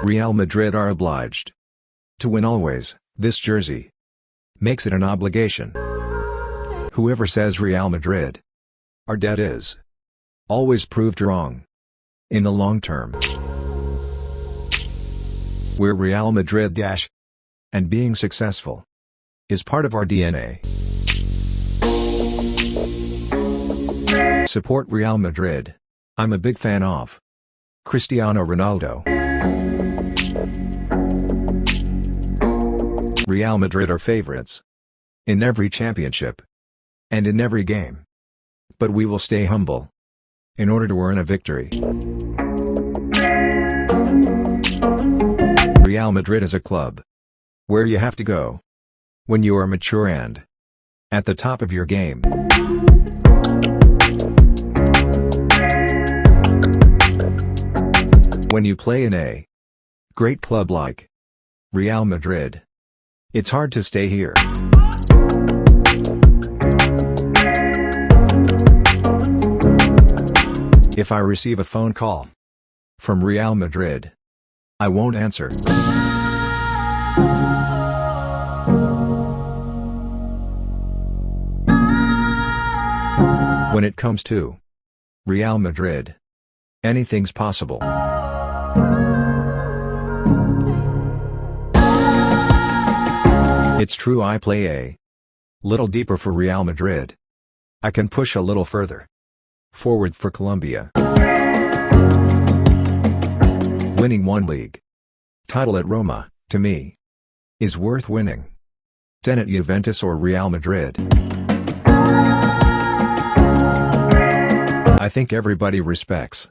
Real Madrid are obliged to win always. This jersey makes it an obligation. Whoever says Real Madrid are dead is always proved wrong in the long term. We're Real Madrid and being successful is part of our DNA. Support Real Madrid. I'm a big fan of Cristiano Ronaldo. Real Madrid are favorites in every championship and in every game. But we will stay humble in order to earn a victory. Real Madrid is a club where you have to go when you are mature and at the top of your game. When you play in a great club like Real Madrid, it's hard to stay here. If I receive a phone call from Real Madrid, I won't answer. When it comes to Real Madrid, anything's possible. It's true I play a little deeper for Real Madrid. I can push a little further forward for Colombia. Winning one league title at Roma, to me, is worth winning 10 at Juventus or Real Madrid. I think everybody respects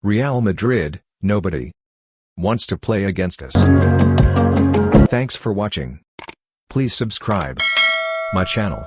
Real Madrid. Nobody wants to play against us. Thanks for watching. Please subscribe my channel.